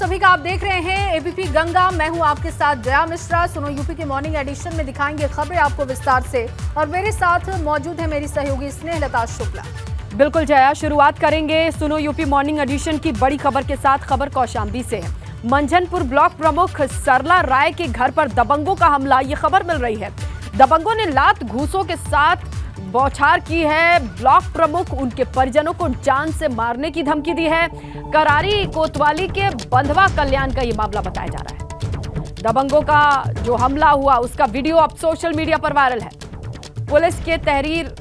सभी का आप देख रहे हैं एबीपी गंगा। मैं हूं आपके साथ जया मिश्रा। सुनो यूपी के मॉर्निंग एडिशन में दिखाएंगे खबरें आपको विस्तार से, और मेरे साथ मौजूद है मेरी सहयोगी स्नेहलता शुक्ला। बिल्कुल जया, शुरुआत करेंगे सुनो यूपी मॉर्निंग एडिशन की बड़ी खबर के साथ। खबर कौशाम्बी से है। मंझनपुर ब्लॉक प्रमुख सरला राय के घर पर दबंगों का हमला, ये खबर मिल रही है। दबंगों ने लात घूसों के साथ बौछार की है। ब्लॉक प्रमुख उनके परिजनों को जान से मारने की धमकी दी है। करारी कोतवाली के बंधवा कल्याण का ये मामला बताया जा रहा है। दबंगों का जो हमला हुआ उसका वीडियो अब सोशल मीडिया पर वायरल है। पुलिस के तहरीर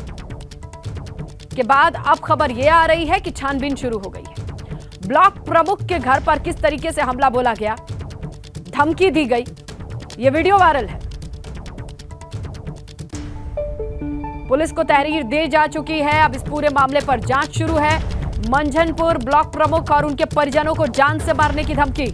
के बाद अब खबर यह आ रही है कि छानबीन शुरू हो गई है। ब्लॉक प्रमुख के घर पर किस तरीके से हमला बोला गया, धमकी दी गई, ये वीडियो वायरल है। पुलिस को तहरीर दे जा चुकी है। अब इस पूरे मामले पर जांच शुरू है। मंझनपुर ब्लॉक प्रमुख और उनके परिजनों को जान से मारने की धमकी।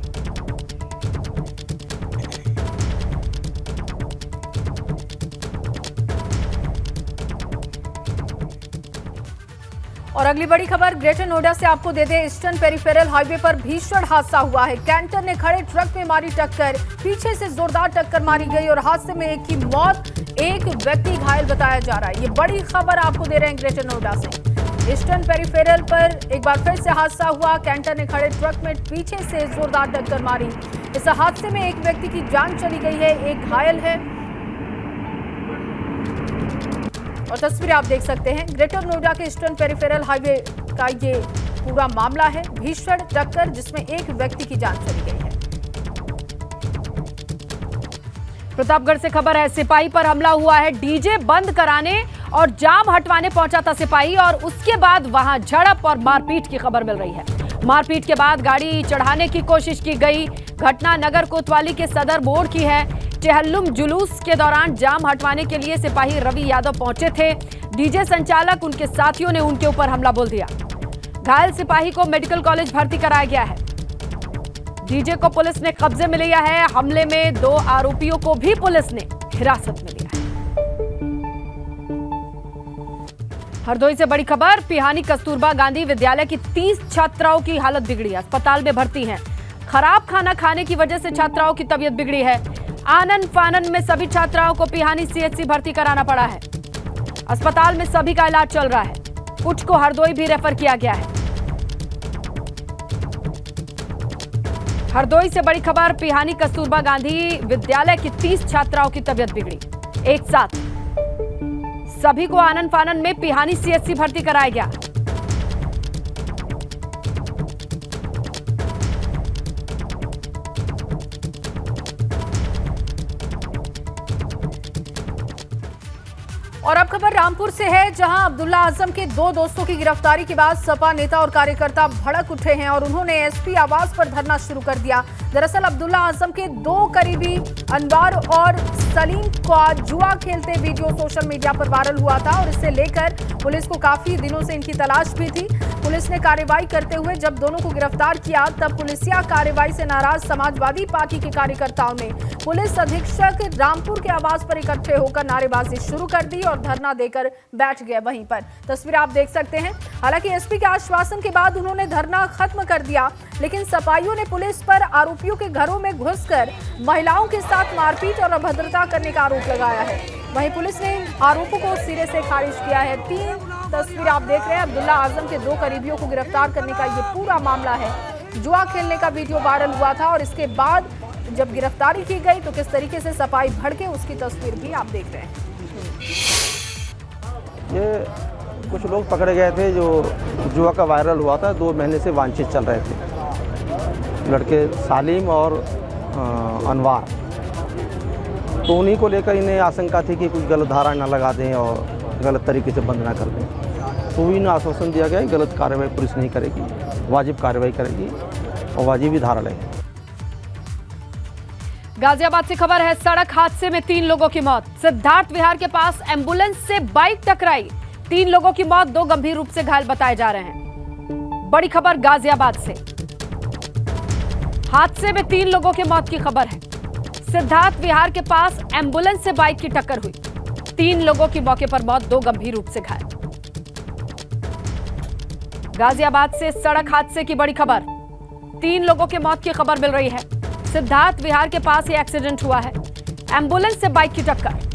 और अगली बड़ी खबर ग्रेटर नोएडा से आपको दे दें। ईस्टर्न पेरिफेरल हाईवे पर भीषण हादसा हुआ है। कैंटर ने खड़े ट्रक में मारी टक्कर, पीछे से जोरदार टक्कर मारी गई और हादसे में एक की मौत, एक व्यक्ति घायल बताया जा रहा है। ये बड़ी खबर आपको दे रहे हैं ग्रेटर नोएडा से। ईस्टर्न पेरिफेरल पर एक बार फिर से हादसा हुआ। कैंटर ने खड़े ट्रक में पीछे से जोरदार टक्कर मारी। इस हादसे में एक व्यक्ति की जान चली गई है, एक घायल है। और तस्वीर आप देख सकते हैं ग्रेटर नोएडा के ईस्टर्न पेरिफेरल हाईवे का ये पूरा मामला है। भीषण टक्कर जिसमें एक व्यक्ति की जान चली गई है। प्रतापगढ़ से खबर है। सिपाही पर हमला हुआ है। डीजे बंद कराने और जाम हटवाने पहुंचा था सिपाही, और उसके बाद वहां झड़प और मारपीट की खबर मिल रही है। मारपीट के बाद गाड़ी चढ़ाने की कोशिश की गई। घटना नगर कोतवाली के सदर मोड़ की है। चहल्लुम जुलूस के दौरान जाम हटवाने के लिए सिपाही रवि यादव पहुंचे थे। डीजे संचालक उनके साथियों ने उनके ऊपर हमला बोल दिया। घायल सिपाही को मेडिकल कॉलेज भर्ती कराया गया है। डीजे को पुलिस ने कब्जे में लिया है। हमले में 2 आरोपियों को भी पुलिस ने हिरासत में लिया है। हरदोई से बड़ी खबर। पिहानी कस्तूरबा गांधी विद्यालय की 30 छात्राओं की हालत बिगड़ी, अस्पताल में भर्ती हैं। खराब खाना खाने की वजह से छात्राओं की तबीयत बिगड़ी है। आनन फानन में सभी छात्राओं को पिहानी सीएचसी भर्ती कराना पड़ा है। अस्पताल में सभी का इलाज चल रहा है। कुछ को हरदोई भी रेफर किया गया है। हरदोई से बड़ी खबर। पिहानी कस्तूरबा गांधी विद्यालय की 30 छात्राओं की तबीयत बिगड़ी। एक साथ सभी को आनन फानन में पिहानी सीएचसी भर्ती कराया गया। और अब खबर रामपुर से है, जहां अब्दुल्ला आजम के 2 दोस्तों की गिरफ्तारी के बाद सपा नेता और कार्यकर्ता भड़क उठे हैं और उन्होंने एसपी आवास पर धरना शुरू कर दिया। दरअसल अब्दुल्ला आजम के 2 करीबी अनवर और सलीम का जुआ खेलते वीडियो सोशल मीडिया पर वायरल हुआ था, और इससे लेकर पुलिस को काफी दिनों से इनकी तलाश भी थी। पुलिस ने कार्रवाई करते हुए जब दोनों को गिरफ्तार किया, तब पुलिसिया कार्रवाई से नाराज समाजवादी पार्टी के कार्यकर्ताओं ने पुलिस अधीक्षक रामपुर के आवास पर इकट्ठे होकर नारेबाजी शुरू कर दी और धरना देकर बैठ गए वहीं पर। तस्वीर आप देख सकते हैं। हालांकि एसपी के आश्वासन के बाद उन्होंने धरना खत्म कर दिया, लेकिन सपाइयों ने पुलिस पर आरोपियों के घरों में घुसकर महिलाओं के साथ मारपीट और अभद्रता करने का आरोप लगाया है। वहीं पुलिस ने आरोपों को सिरे से खारिज किया है। 3 तस्वीर आप देख रहे हैं। अब्दुल्ला आजम के 2 करीबियों को गिरफ्तार करने का ये पूरा मामला है। जुआ खेलने का वीडियो वायरल हुआ था, और इसके बाद जब गिरफ्तारी की गई तो किस तरीके से सफाई भड़के, उसकी तस्वीर भी आप देख रहे हैं। ये कुछ लोग पकड़े गए थे जो जुआ का वायरल हुआ था, 2 महीने से वांछित चल रहे थे लड़के सालिम और अनवार। तो उन्हीं को लेकर इन्हें आशंका थी कि कुछ गलत धारा न लगा दें और गलत तरीके से बंद ना कर दें। तो इन्हें आश्वासन दिया गया कि गलत कार्रवाई पुलिस नहीं करेगी, वाजिब कार्रवाई करेगी और वाजिब धारा लेगी। गाजियाबाद से खबर है। सड़क हादसे में 3 लोगों की मौत। सिद्धार्थ विहार के पास एम्बुलेंस से बाइक टकराई, 3 लोगों की मौत, 2 गंभीर रूप से घायल बताए जा रहे हैं। बड़ी खबर गाजियाबाद से। हादसे में 3 लोगों की मौत की खबर है। सिद्धार्थ विहार के पास एम्बुलेंस से बाइक की टक्कर हुई, 3 लोगों की मौके पर मौत, 2 गंभीर रूप से घायल। गाजियाबाद से सड़क हादसे की बड़ी खबर। 3 लोगों के मौत की खबर मिल रही है। सिद्धार्थ विहार के पास ये एक्सीडेंट हुआ है, एम्बुलेंस से बाइक की टक्कर।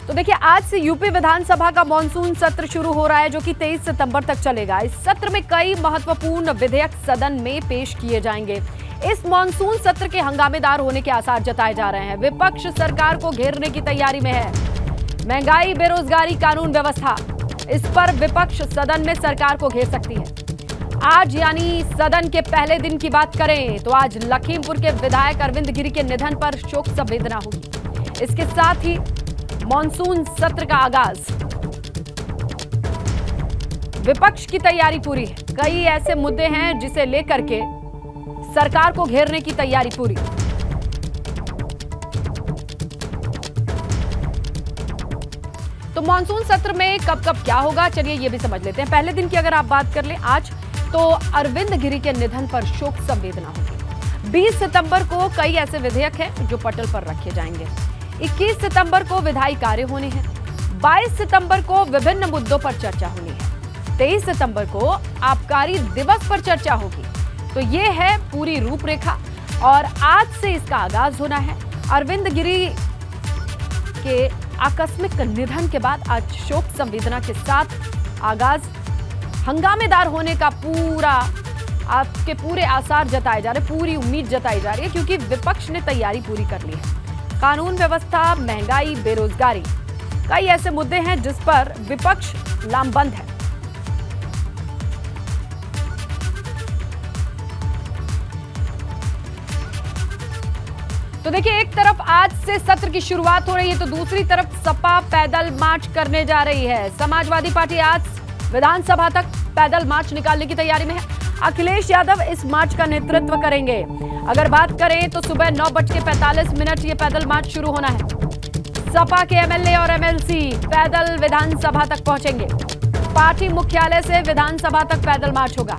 तो देखिए, आज से यूपी विधानसभा का मॉनसून सत्र शुरू हो रहा है, जो कि 23 सितंबर तक चलेगा। इस सत्र में कई महत्वपूर्ण विधेयक सदन में पेश किए जाएंगे। इस मॉनसून सत्र के हंगामेदार होने के आसार जताए जा रहे हैं। विपक्ष सरकार को घेरने की तैयारी में है। महंगाई, बेरोजगारी, कानून व्यवस्था, इस पर विपक्ष सदन में सरकार को घेर सकती है। आज यानी सदन के पहले दिन की बात करें तो आज लखीमपुर के विधायक अरविंद गिरी के निधन पर शोक संवेदना होगी। इसके साथ ही मॉनसून सत्र का आगाज। विपक्ष की तैयारी पूरी है। कई ऐसे मुद्दे हैं जिसे लेकर के सरकार को घेरने की तैयारी पूरी। तो मॉनसून सत्र में कब कब क्या होगा, चलिए ये भी समझ लेते हैं। पहले दिन की अगर आप बात कर लें आज, तो अरविंद गिरी के निधन पर शोक संवेदना होगी। 20 सितंबर को कई ऐसे विधेयक हैं जो पटल पर रखे जाएंगे। 21 सितंबर को विधायी कार्य होने हैं। 22 सितंबर को विभिन्न मुद्दों पर चर्चा होनी है। 23 सितंबर को आबकारी दिवस पर चर्चा होगी। तो ये है पूरी रूपरेखा और आज से इसका आगाज होना है। अरविंद गिरी के आकस्मिक निधन के बाद आज शोक संवेदना के साथ आगाज हंगामेदार होने का आपके पूरे आसार जताए जा रहे, पूरी उम्मीद जताई जा रही है, क्योंकि विपक्ष ने तैयारी पूरी कर ली है। कानून व्यवस्था, महंगाई, बेरोजगारी, कई ऐसे मुद्दे हैं जिस पर विपक्ष लामबंद है। तो देखिए, एक तरफ आज से सत्र की शुरुआत हो रही है तो दूसरी तरफ सपा पैदल मार्च करने जा रही है। समाजवादी पार्टी आज विधानसभा तक पैदल मार्च निकालने की तैयारी में है। अखिलेश यादव इस मार्च का नेतृत्व करेंगे। अगर बात करें तो सुबह 9:45 ये पैदल मार्च शुरू होना है। सपा के एमएलए और एमएलसी पैदल विधानसभा तक पहुंचेंगे। पार्टी मुख्यालय से विधानसभा तक पैदल मार्च होगा।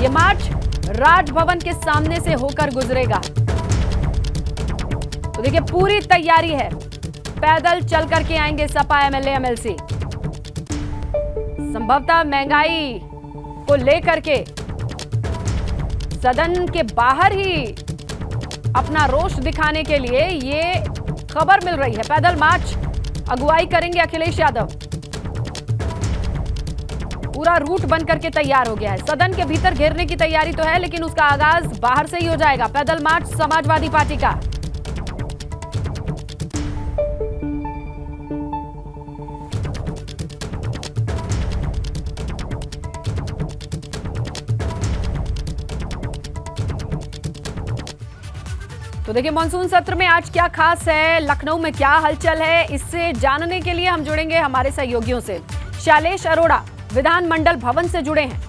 ये मार्च राजभवन के सामने से होकर गुजरेगा। तो देखिए, पूरी तैयारी है। पैदल चल करके आएंगे सपा एमएलए एमएलसी। संभवतः महंगाई को लेकर के सदन के बाहर ही अपना रोष दिखाने के लिए ये खबर मिल रही है। पैदल मार्च अगुवाई करेंगे अखिलेश यादव। पूरा रूट बन करके तैयार हो गया है। सदन के भीतर घेरने की तैयारी तो है, लेकिन उसका आगाज बाहर से ही हो जाएगा। पैदल मार्च समाजवादी पार्टी का। तो देखिए, मॉनसून सत्र में आज क्या खास है, लखनऊ में क्या हलचल है, इससे जानने के लिए हम जुड़ेंगे हमारे सहयोगियों से। शैलेश अरोड़ा विधानमंडल भवन से जुड़े हैं।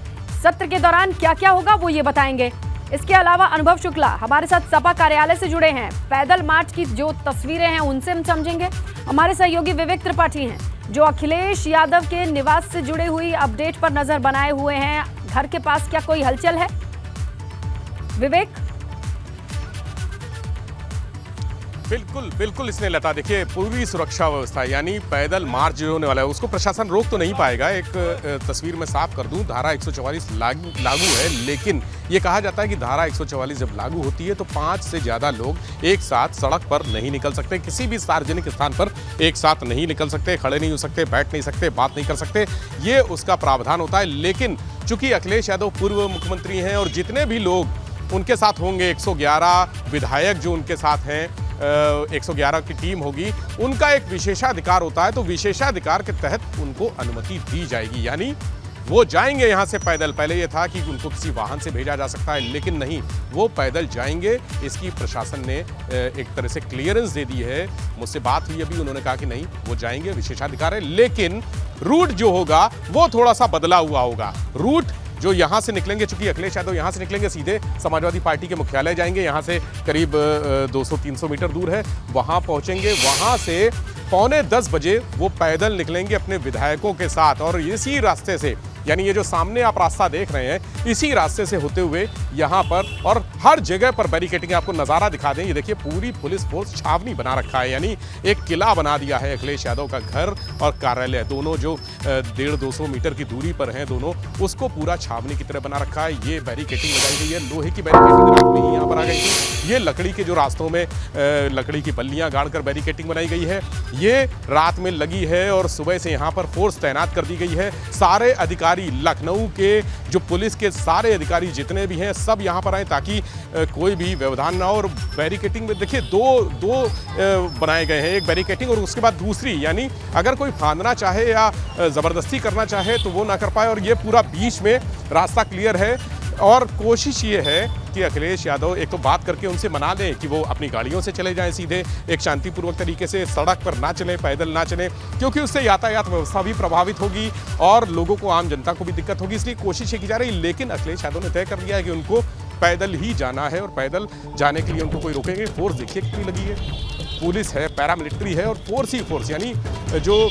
सत्र के दौरान क्या क्या होगा वो ये बताएंगे। इसके अलावा अनुभव शुक्ला हमारे साथ सपा कार्यालय से जुड़े हैं। पैदल मार्च की जो तस्वीरें हैं उनसे हम समझेंगे। हमारे सहयोगी विवेक त्रिपाठी हैं, जो अखिलेश यादव के निवास से जुड़े हुई अपडेट पर नजर बनाए हुए हैं। घर के पास क्या कोई हलचल है, विवेक? बिल्कुल बिल्कुल इसने लता, देखिए पूरी सुरक्षा व्यवस्था, यानी पैदल मार्च जो होने वाला है उसको प्रशासन रोक तो नहीं पाएगा। एक तस्वीर में साफ कर दूं, धारा 144 लागू है, लेकिन ये कहा जाता है कि धारा 144 जब लागू होती है तो 5 से ज़्यादा लोग एक साथ सड़क पर नहीं निकल सकते, किसी भी सार्वजनिक स्थान पर एक साथ नहीं निकल सकते, खड़े नहीं हो सकते, बैठ नहीं सकते, बात नहीं कर सकते, ये उसका प्रावधान होता है। लेकिन चूंकि अखिलेश यादव पूर्व मुख्यमंत्री हैं और जितने भी लोग उनके साथ होंगे, 111 विधायक जो उनके साथ हैं, 111 की टीम होगी, उनका एक विशेषाधिकार होता है। तो विशेषाधिकार के तहत उनको अनुमति दी जाएगी, यानी वो जाएंगे यहाँ से पैदल। पहले ये था कि उनको किसी वाहन से भेजा जा सकता है, लेकिन नहीं, वो पैदल जाएंगे। इसकी प्रशासन ने एक तरह से क्लियरेंस दे दी है। मुझसे बात हुई अभी, उन्होंने कहा कि नहीं, वो जाएंगे, विशेषाधिकार है, लेकिन रूट जो होगा वो थोड़ा सा बदला हुआ होगा। रूट जो यहाँ से निकलेंगे, चूंकि अखिलेश यादव यहाँ से निकलेंगे, सीधे समाजवादी पार्टी के मुख्यालय जाएंगे, यहाँ से करीब 200-300 मीटर दूर है, वहाँ पहुँचेंगे। वहाँ से 9:45 बजे वो पैदल निकलेंगे अपने विधायकों के साथ, और इसी रास्ते से यानी ये जो सामने आप रास्ता देख रहे हैं, इसी रास्ते से होते हुए यहाँ पर और हर जगह पर बैरिकेटिंग, आपको नज़ारा दिखा दें। ये देखिए पूरी पुलिस फोर्स छावनी बना रखा है, यानी एक किला बना दिया है। अखिलेश यादव का घर और कार्यालय दोनों जो 150-200 मीटर की दूरी पर हैं दोनों, उसको पूरा छावनी की तरह बना रखा है। ये बैरिकेटिंग लगाई गई है, लोहे की बैरिकेटिंग रात में ही यहाँ पर आ गई थी। ये लकड़ी के जो रास्तों में लकड़ी की बल्लियाँ गाड़कर बैरिकेटिंग बनाई गई है, ये रात में लगी है और सुबह से यहाँ पर फोर्स तैनात कर दी गई है। सारे अधिकारी, लखनऊ के जो पुलिस के सारे अधिकारी जितने भी हैं, सब यहाँ पर आए ताकि कोई भी व्यवधान ना हो। और बैरिकेटिंग में देखिए दो बनाए गए हैं, एक बैरिकेटिंग और उसके बाद दूसरी, यानी अगर कोई फांदना चाहे या ज़बरदस्ती करना चाहे तो वो ना कर पाए। और ये पूरा बीच में रास्ता क्लियर है और कोशिश ये है कि अखिलेश यादव एक तो बात करके उनसे मना लें कि वो अपनी गाड़ियों से चले जाएं, सीधे एक शांतिपूर्वक तरीके से, सड़क पर ना चलें, पैदल ना चलें, क्योंकि उससे यातायात व्यवस्था भी प्रभावित होगी और लोगों को, आम जनता को भी दिक्कत होगी। इसलिए कोशिश की जा रही है। लेकिन अखिलेश यादव ने तय कर लिया है कि उनको पैदल ही जाना है और पैदल जाने के लिए उनको कोई रोकेंगे। फोर्स देखिए कितनी लगी है, पुलिस है, पैरामिलिट्री है और फोर्स ही फोर्स, यानी जो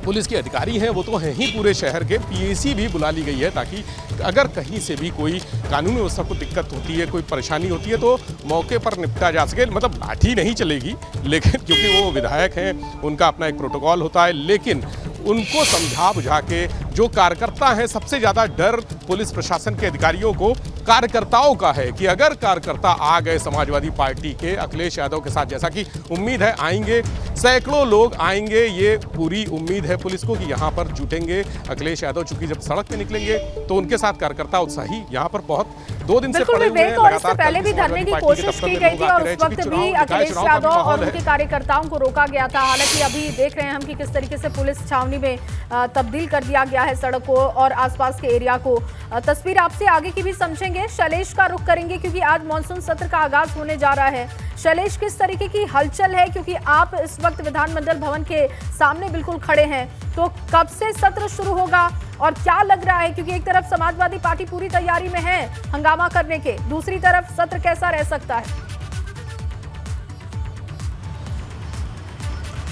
पुलिस के अधिकारी हैं वो तो हैं ही पूरे शहर के। पीएसी भी बुला ली गई है ताकि अगर कहीं से भी कोई कानूनी व्यवस्था को दिक्कत होती है, कोई परेशानी होती है तो मौके पर निपटा जा सके। मतलब लाठी नहीं चलेगी, लेकिन क्योंकि वो विधायक हैं, उनका अपना एक प्रोटोकॉल होता है, लेकिन उनको समझा बुझा के जो कार्यकर्ता हैं, सबसे ज़्यादा डर पुलिस प्रशासन के अधिकारियों को कार्यकर्ताओं का है कि अगर कार्यकर्ता आ गए समाजवादी पार्टी के अखिलेश यादव के साथ, जैसा कि उम्मीद है आएंगे, सैकड़ों लोग आएंगे, ये पूरी उम्मीद है पुलिस को कि यहाँ पर जुटेंगे अखिलेश यादव। चूंकि जब सड़क पे निकलेंगे तो उनके साथ कार्यकर्ता उत्साही यहाँ पर बहुत 2 दिन से पड़े हुए हैं। और इससे पहले भी धरने की कोशिश की गई थी और उस वक्त भी अखिलेश यादव और उनके कार्यकर्ताओं को रोका गया था। हालांकि अभी देख रहे हैं हम कि किस तरीके से पुलिस छावनी में तब्दील कर दिया गया है सड़क को और आसपास के एरिया को। तस्वीर आपसे आगे की भी समझेंगे, शैलेश का रुख करेंगे क्योंकि आज मॉनसून सत्र का आगाज होने जा रहा है। शैलेश, किस तरीके की हलचल है, क्योंकि आप इस वक्त विधानमंडल भवन के सामने बिल्कुल खड़े हैं, तो कब से सत्र शुरू होगा और क्या लग रहा है, क्योंकि एक तरफ समाजवादी पार्टी पूरी तैयारी में है हंगामा करने के, दूसरी तरफ सत्र कैसा रह सकता है?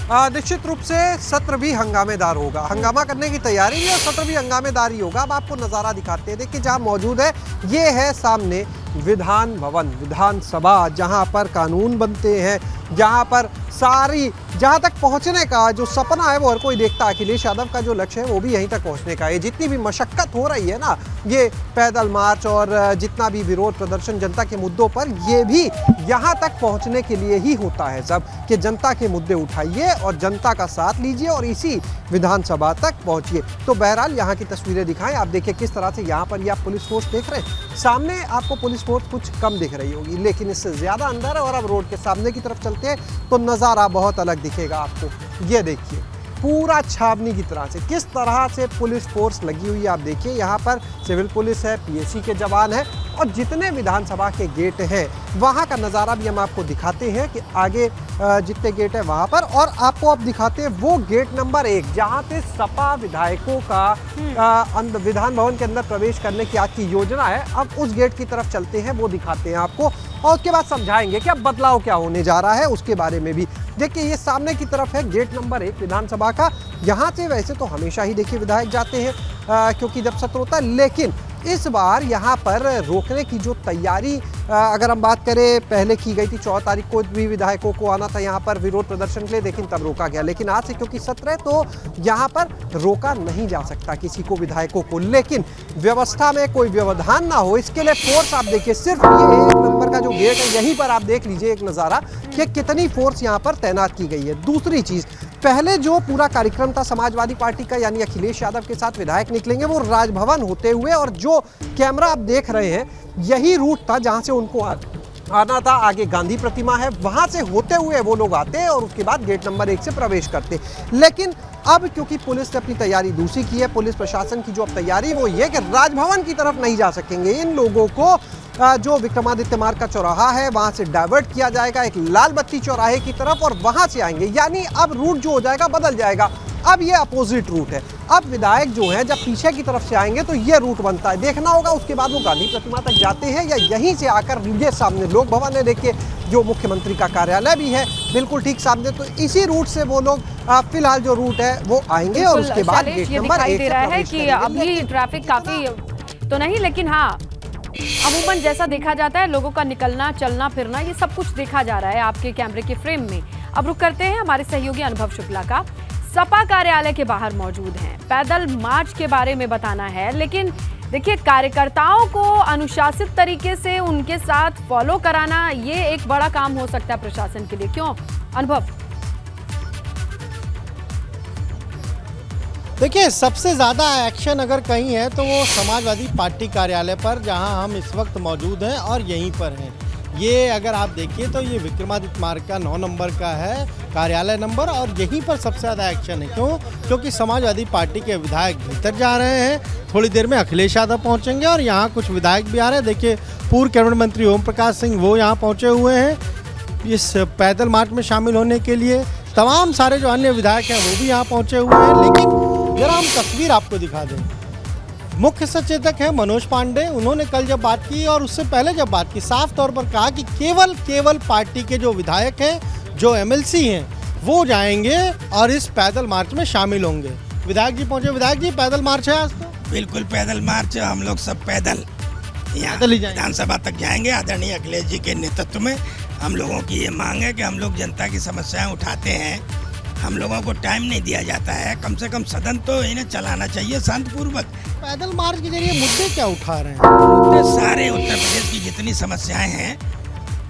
निश्चित रूप से सत्र भी हंगामेदार होगा, हंगामा करने की तैयारी भी और सत्र भी हंगामेदार ही होगा। अब आपको नज़ारा दिखाते हैं, देखिए जहाँ मौजूद है ये है सामने विधान भवन, विधानसभा, जहाँ पर कानून बनते हैं, जहाँ पर सारी, जहाँ तक पहुँचने का जो सपना है वो हर कोई देखता है। अखिलेश यादव का जो लक्ष्य है वो भी यहीं तक पहुँचने का है। जितनी भी मशक्क़त हो रही है ना, ये पैदल मार्च और जितना भी विरोध प्रदर्शन जनता के मुद्दों पर, ये भी यहाँ तक पहुँचने के लिए ही होता है सब, कि जनता के मुद्दे उठाइए और जनता का साथ लीजिए और इसी विधानसभा तक पहुँचिए। तो बहरहाल यहाँ की तस्वीरें दिखाएं, आप देखिए किस तरह से यहाँ पर ये आप पुलिस फोर्स देख रहे हैं। सामने आपको पुलिस फोर्स कुछ कम दिख रही होगी, लेकिन इससे ज़्यादा अंदर है। और अब रोड के सामने की तरफ चलते हैं तो नज़ारा बहुत अलग दिखेगा आपको। ये देखिए पूरा छावनी की तरह से किस तरह से पुलिस फोर्स लगी हुई है। आप देखिए यहाँ पर सिविल पुलिस है, पीएसी के जवान हैं और जितने विधानसभा के गेट हैं वहाँ का नज़ारा भी हम आपको दिखाते हैं कि आगे जितने गेट हैं वहाँ पर। और आपको अब दिखाते हैं वो गेट नंबर 1 जहाँ से सपा विधायकों का विधान भवन के अंदर प्रवेश करने की आज की योजना है। अब उस गेट की तरफ चलते हैं, वो दिखाते हैं आपको और उसके बाद समझाएंगे कि अब बदलाव क्या होने जा रहा है उसके बारे में भी। देखिए ये सामने की तरफ है गेट नंबर 1 विधानसभा का। यहाँ से वैसे तो हमेशा ही देखिए विधायक जाते हैं क्योंकि जब सत्र होता है, लेकिन इस बार यहाँ पर रोकने की जो तैयारी अगर हम बात करें पहले की गई थी, 14 तारीख को भी विधायकों को आना था यहाँ पर विरोध प्रदर्शन के लिए, लेकिन तब रोका गया। लेकिन आज से क्योंकि सत्र है तो यहाँ पर रोका नहीं जा सकता किसी को, विधायकों को। लेकिन व्यवस्था में कोई व्यवधान ना हो इसके लिए फोर्स आप देखिए, सिर्फ ये 1 नंबर का जो गेट है यहीं पर आप देख लीजिए एक नज़ारा कि कितनी फोर्स यहाँ पर तैनात की गई है। दूसरी चीज़, पहले जो पूरा कार्यक्रम था समाजवादी पार्टी का, यानी अखिलेश यादव के साथ विधायक निकलेंगे वो राजभवन होते हुए, और जो कैमरा आप देख रहे हैं यही रूट था जहां से उनको आना था। आगे गांधी प्रतिमा है, वहां से होते हुए वो लोग आते और उसके बाद गेट नंबर 1 से प्रवेश करते। लेकिन अब क्योंकि पुलिस ने अपनी तैयारी दूसरी की है, पुलिस प्रशासन की जो अब तैयारी वो ये कि राजभवन की तरफ नहीं जा सकेंगे। इन लोगों को जो विक्रमादित्य मार्ग का चौराहा है वहां से डाइवर्ट किया जाएगा एक लाल बत्ती चौराहे की तरफ और वहां से आएंगे। यानी अब रूट जो हो जाएगा बदल जाएगा, अब ये अपोजिट रूट है। अब विधायक जो हैं जब पीछे की तरफ से आएंगे तो ये रूट बनता है, देखना होगा उसके बाद वो गांधी प्रतिमा तक जाते हैं या यहीं से आकर ये सामने लोक भवन है, देखिए जो मुख्यमंत्री का कार्यालय भी है बिल्कुल ठीक सामने, तो इसी रूट से वो लोग फिलहाल जो रूट है वो आएंगे और उसके बाद शैलेश, गेट ये नंबर दिखाई 1 दे से रहा है प्रवेश कि करेंगे। अभी ट्रैफिक काफी तो नहीं, लेकिन हाँ अमूमन जैसा देखा जाता है लोगों का निकलना चलना फिरना ये सब कुछ देखा जा रहा है आपके कैमरे के फ्रेम में। अब रुक करते हैं हमारे सहयोगी अनुभव शुक्ला का, सपा कार्यालय के बाहर मौजूद हैं, पैदल मार्च के बारे में बताना है। लेकिन देखिए, कार्यकर्ताओं को अनुशासित तरीके से उनके साथ फॉलो कराना ये एक बड़ा काम हो सकता है प्रशासन के लिए, क्यों अनुभव? देखिए, सबसे ज़्यादा एक्शन अगर कहीं है तो वो समाजवादी पार्टी कार्यालय पर, जहां हम इस वक्त मौजूद हैं और यहीं पर हैं। ये अगर आप देखिए तो ये विक्रमादित्य मार्ग का 9 नंबर का है कार्यालय नंबर, और यहीं पर सबसे ज़्यादा एक्शन है। क्यों? क्योंकि समाजवादी पार्टी के विधायक भीतर जा रहे हैं, थोड़ी देर में अखिलेश यादव पहुँचेंगे और यहाँ कुछ विधायक भी आ रहे हैं। देखिए, पूर्व कैबिनेट मंत्री ओम प्रकाश सिंह वो यहाँ पहुँचे हुए हैं इस पैदल मार्च में शामिल होने के लिए। तमाम सारे जो अन्य विधायक हैं वो भी यहाँ पहुँचे हुए हैं। लेकिन जरा हम तस्वीर आपको दिखा दें। मुख्य सचेतक हैं मनोज पांडे, उन्होंने कल जब बात की और उससे पहले जब बात की, साफ तौर पर कहा कि केवल पार्टी के जो विधायक हैं, जो एमएलसी हैं, वो जाएंगे और इस पैदल मार्च में शामिल होंगे। विधायक जी पहुंचे। विधायक जी, पैदल मार्च है आज तो? बिल्कुल पैदल मार्च, हम लोग सब पैदल यहाँ पैदल ही जाएंगे। विधानसभा तक जाएंगे। आदरणीय अखिलेश जी के नेतृत्व में हम लोगों की ये मांग है कि हम लोग जनता की समस्याएं उठाते हैं, हम लोगों को टाइम नहीं दिया जाता है। कम से कम सदन तो इन्हें चलाना चाहिए शांतिपूर्वक। पैदल मार्च के जरिए मुद्दे क्या उठा रहे हैं? मुद्दे सारे उत्तर प्रदेश की जितनी समस्याएं हैं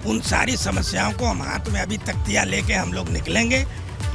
उन सारी समस्याओं को हम हाथ में अभी तख्तियाँ लेके हम लोग निकलेंगे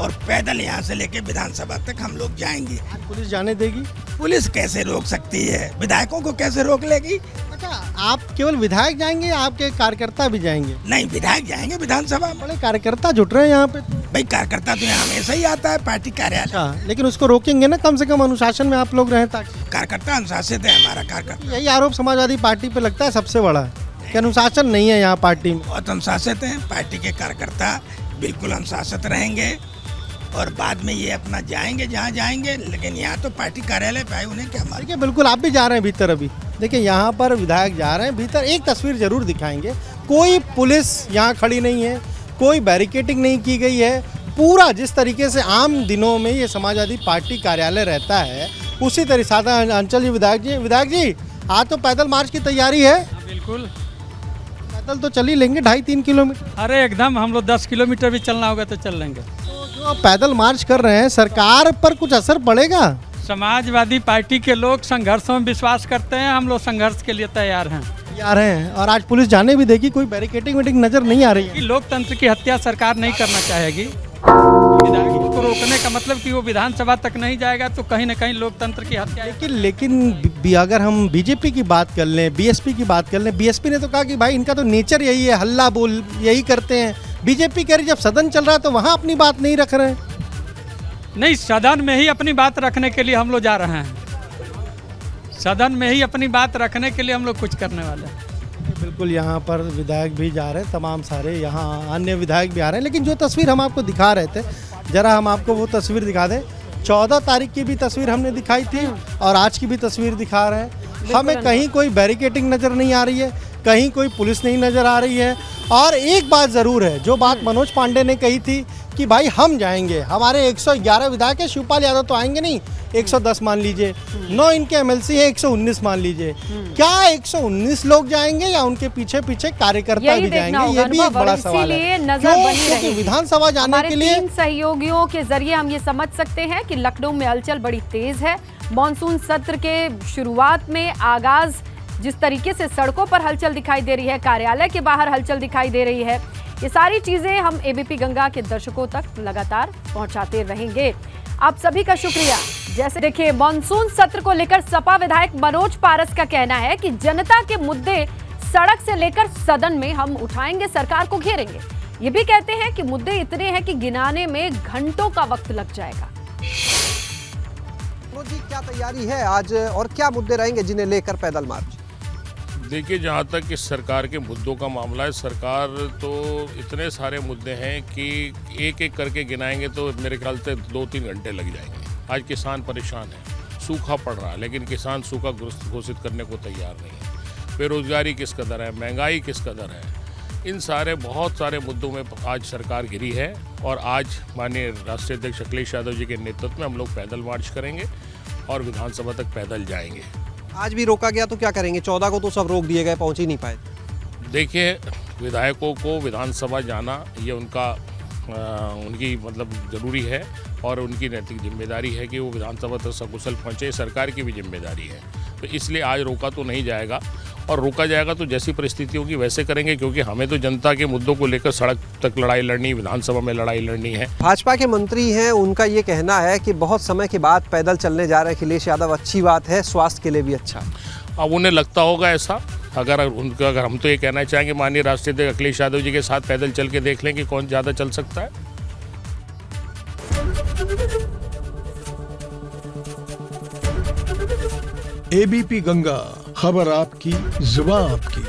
और पैदल यहाँ से लेके विधानसभा तक हम लोग जाएंगे। पुलिस जाने देगी? पुलिस कैसे रोक सकती है? विधायकों को कैसे रोक लेगी? अच्छा, आप केवल विधायक जाएंगे या आपके कार्यकर्ता भी जाएंगे? नहीं, विधायक जाएंगे विधानसभा। बड़े कार्यकर्ता जुट रहे हैं यहाँ पे। भाई, कार्यकर्ता तो यहाँ हमेशा ही आता है पार्टी कार्यालय। अच्छा, लेकिन उसको रोकेंगे ना, कम से कम अनुशासन में आप लोग रहें ताकि। कार्यकर्ता अनुशासित है हमारा कार्यकर्ता। यही आरोप समाजवादी पार्टी पे लगता है सबसे बड़ा, कि अनुशासन नहीं है यहाँ पार्टी में। बहुत अनुशासित हैं पार्टी के कार्यकर्ता, बिल्कुल अनुशासित रहेंगे और बाद में ये अपना जाएंगे जहाँ जाएंगे। लेकिन यहाँ तो पार्टी कार्यालय पे आए, उन्हें क्या मालूम। देखिए, बिल्कुल आप भी जा रहे हैं भीतर अभी। देखिए, यहाँ पर विधायक जा रहे हैं भीतर। एक तस्वीर जरूर दिखाएंगे, कोई पुलिस यहाँ खड़ी नहीं है, कोई बैरिकेडिंग नहीं की गई है। पूरा जिस तरीके से आम दिनों में ये समाजवादी पार्टी कार्यालय रहता है उसी तरीके साधा। अंचल जी, विधायक जी आज तो पैदल मार्च की तैयारी है? बिल्कुल, पैदल तो चल ही लेंगे 2.5-3 किलोमीटर। अरे एकदम, हम लोग 10 किलोमीटर भी चलना होगा तो चल लेंगे। तो जो आप पैदल मार्च कर रहे हैं, सरकार पर कुछ असर पड़ेगा? समाजवादी पार्टी के लोग संघर्षों में विश्वास करते हैं, हम लोग संघर्ष के लिए तैयार हैं। आ रहे हैं और आज पुलिस जाने भी देगी, कोई बैरिकेडिंग वेटिंग नजर नहीं आ रही है। कि लोकतंत्र की हत्या सरकार नहीं करना चाहेगी। विधायकों को रोकने का मतलब कि वो विधानसभा तक नहीं जाएगा तो कहीं ना कहीं लोकतंत्र की हत्या है। लेकिन अगर हम बीजेपी की बात कर लें, बीएसपी की बात कर लें, बीएसपी ने तो कहा कि भाई इनका तो नेचर यही है, हल्ला बोल यही करते हैं। बीजेपी कह रही जब सदन चल रहा है तो वहाँ अपनी बात नहीं रख रहे हैं। नहीं, सदन में ही अपनी बात रखने के लिए हम लोग जा रहे हैं। सदन में ही अपनी बात रखने के लिए हम लोग कुछ करने वाले हैं। बिल्कुल, यहाँ पर विधायक भी जा रहे हैं, तमाम सारे यहाँ अन्य विधायक भी आ रहे हैं। लेकिन जो तस्वीर हम आपको दिखा रहे थे, जरा हम आपको वो तस्वीर दिखा दें। 14 तारीख की भी तस्वीर हमने दिखाई थी और आज की भी तस्वीर दिखा रहे हैं। हमें कहीं कोई बैरिकेडिंग नज़र नहीं आ रही है, कहीं कोई पुलिस नहीं नज़र आ रही है। और एक बात ज़रूर है, जो बात मनोज पांडे ने कही थी कि भाई हम जाएंगे, हमारे 111 विधायक है, शिवपाल यादव तो आएंगे नहीं, 110 मान लीजिए, 9 इनके एमएलसी है, 119 मान लीजिए। क्या 119 लोग जाएंगे या उनके पीछे पीछे कार्यकर्ता भी जाएंगे? ये भी एक बड़ा सवाल है। क्योंकि विधानसभा जाने के लिए 3 सहयोगियों के जरिए हम ये समझ सकते हैं कि लखनऊ में हलचल बड़ी तेज है। मॉनसून सत्र के शुरुआत में आगाज जिस तरीके से सड़कों पर हलचल दिखाई दे रही है, कार्यालय के बाहर हलचल दिखाई दे रही है, ये सारी चीजें हम एबीपी गंगा के दर्शकों तक लगातार पहुंचाते रहेंगे। आप सभी का शुक्रिया। जैसे देखिए, मॉनसून सत्र को लेकर सपा विधायक मनोज पारस का कहना है कि जनता के मुद्दे सड़क से लेकर सदन में हम उठाएंगे, सरकार को घेरेंगे। ये भी कहते हैं कि मुद्दे इतने हैं कि गिनाने में घंटों का वक्त लग जाएगा। जी, क्या तैयारी है आज और क्या मुद्दे रहेंगे जिन्हें लेकर पैदल मार्च? देखिए, जहाँ तक इस सरकार के मुद्दों का मामला है, सरकार तो इतने सारे मुद्दे हैं कि एक एक करके गिनाएंगे तो मेरे ख्याल से 2-3 घंटे लग जाएंगे। आज किसान परेशान है, सूखा पड़ रहा है, लेकिन किसान सूखा घोषित करने को तैयार नहीं है। बेरोजगारी किस कदर है, महंगाई किस कदर है, इन सारे बहुत सारे मुद्दों में आज सरकार घिरी है और आज माननीय राष्ट्रीय अध्यक्ष अखिलेश यादव जी के नेतृत्व में हम लोग पैदल मार्च करेंगे और विधानसभा तक पैदल जाएंगे। आज भी रोका गया तो क्या करेंगे? 14 को तो सब रोक दिए गए, पहुंच ही नहीं पाए। देखिए, विधायकों को विधानसभा जाना ये उनकी मतलब ज़रूरी है और उनकी नैतिक जिम्मेदारी है कि वो विधानसभा तक सकुशल पहुँचे, सरकार की भी जिम्मेदारी है। तो इसलिए आज रोका तो नहीं जाएगा, और रोका जाएगा तो जैसी परिस्थिति होगी वैसे करेंगे, क्योंकि हमें तो जनता के मुद्दों को लेकर सड़क तक लड़ाई लड़नी, विधानसभा में लड़ाई लड़नी है। भाजपा के मंत्री हैं, उनका ये कहना है कि बहुत समय के बाद पैदल चलने जा रहे अखिलेश यादव, अच्छी बात है, स्वास्थ्य के लिए भी अच्छा। अब उन्हें लगता होगा ऐसा। अगर हम तो ये कहना चाहेंगे माननीय राष्ट्रीय अध्यक्ष अखिलेश यादव जी के साथ पैदल चल के देख लें कि कौन ज़्यादा चल सकता है। एबीपी गंगा, खबर आपकी, जुबान आपकी।